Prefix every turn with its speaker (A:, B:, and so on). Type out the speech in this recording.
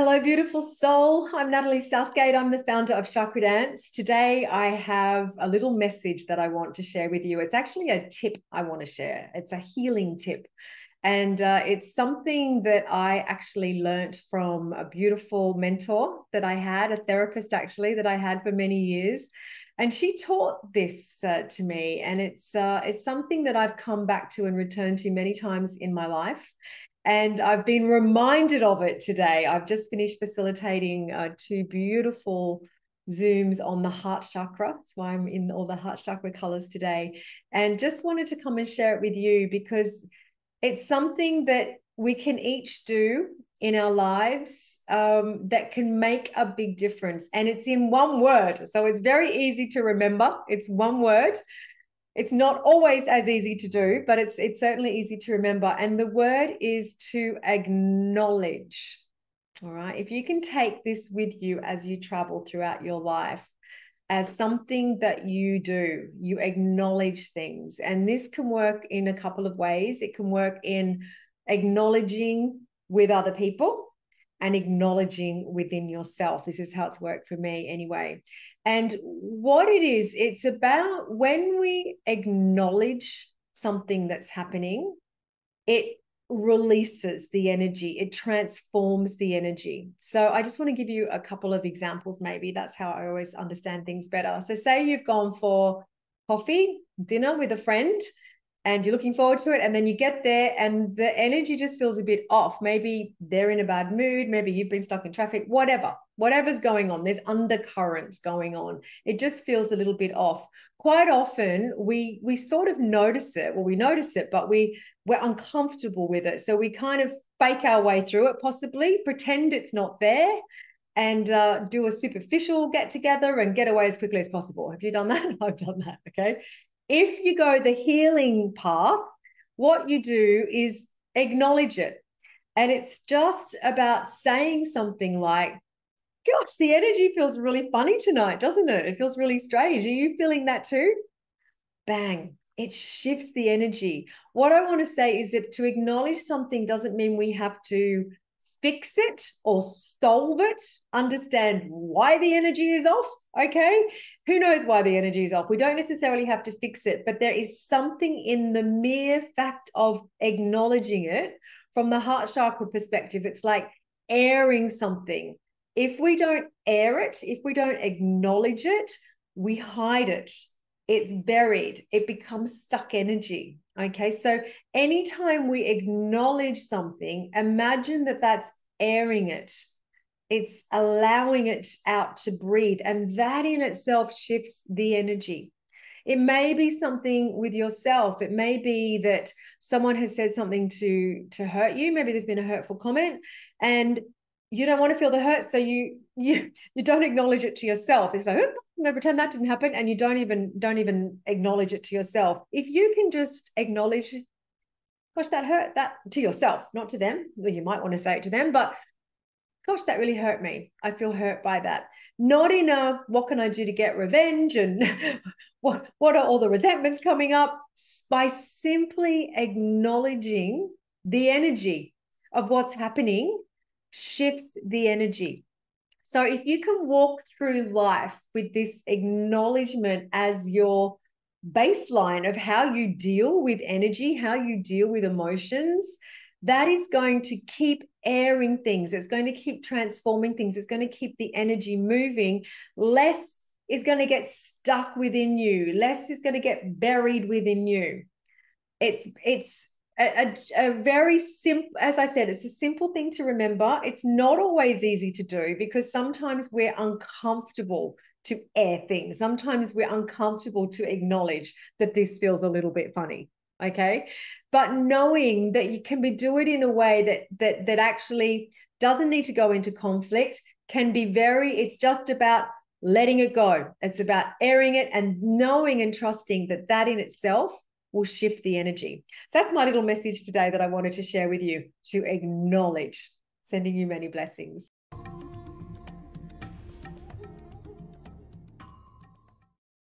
A: Hello, beautiful soul. I'm Natalie Southgate. I'm the founder of Chakra Dance. Today, I have a little message that I want to share with you. It's actually a tip I want to share. It's a healing tip. And it's something that I actually learnt from a beautiful mentor that I had, a therapist actually, that I had for many years. And she taught this to me. And it's something that I've come back to and returned to many times in my life. And I've been reminded of it today. I've just finished facilitating two beautiful Zooms on the heart chakra. That's why I'm in all the heart chakra colors today. And just wanted to come and share it with you because it's something that we can each do in our lives that can make a big difference. And it's in one word. So it's very easy to remember. It's one word. It's not always as easy to do, but it's certainly easy to remember. And the word is to acknowledge. All right. If you can take this with you as you travel throughout your life as something that you do, you acknowledge things. And this can work in a couple of ways. It can work in acknowledging with other people and acknowledging within yourself. This is how it's worked for me anyway. And what it is, it's about when we acknowledge something that's happening, it releases the energy, it transforms the energy. So I just want to give you a couple of examples. Maybe that's how I always understand things better. So say you've gone for coffee, dinner with a friend, and you're looking forward to it, and then you get there and the energy just feels a bit off. Maybe they're in a bad mood, maybe you've been stuck in traffic, whatever's going on, there's undercurrents going on. It just feels a little bit off. Quite often we sort of notice it. Well, we notice it, but we're uncomfortable with it, so we kind of fake our way through it, possibly pretend it's not there, and do a superficial get together and get away as quickly as possible. Have you done that? I've done that. Okay. If you go the healing path, what you do is acknowledge it. And it's just about saying something like, gosh, the energy feels really funny tonight, doesn't it? It feels really strange. Are you feeling that too? Bang. It shifts the energy. What I want to say is that to acknowledge something doesn't mean we have to fix it or solve it, understand why the energy is off. Okay. Who knows why the energy is off? We don't necessarily have to fix it, but there is something in the mere fact of acknowledging it from the heart chakra perspective. It's like airing something. If we don't air it, if we don't acknowledge it, we hide it. It's buried. It becomes stuck energy. Okay. So anytime we acknowledge something, imagine that that's airing it. It's allowing it out to breathe. And that in itself shifts the energy. It may be something with yourself. It may be that someone has said something to hurt you. Maybe there's been a hurtful comment and you don't want to feel the hurt. So you don't acknowledge it to yourself. It's like, I'm going to pretend that didn't happen. And you don't even acknowledge it to yourself. If you can just acknowledge, gosh, that hurt, that to yourself, not to them. Well, you might want to say it to them, but gosh, that really hurt me. I feel hurt by that. Not in a, what can I do to get revenge? And what are all the resentments coming up? By simply acknowledging the energy of what's happening shifts the energy. So if you can walk through life with this acknowledgement as your baseline of how you deal with energy, how you deal with emotions, that is going to keep airing things. It's going to keep transforming things. It's going to keep the energy moving. Less is going to get stuck within you. Less is going to get buried within you. It's a very simple, as I said, it's a simple thing to remember. It's not always easy to do because sometimes we're uncomfortable to air things. Sometimes we're uncomfortable to acknowledge that this feels a little bit funny. Okay. But knowing that you can do it in a way that actually doesn't need to go into conflict, can be it's just about letting it go. It's about airing it and knowing and trusting that in itself will shift the energy. So that's my little message today that I wanted to share with you, to acknowledge. Sending you many blessings.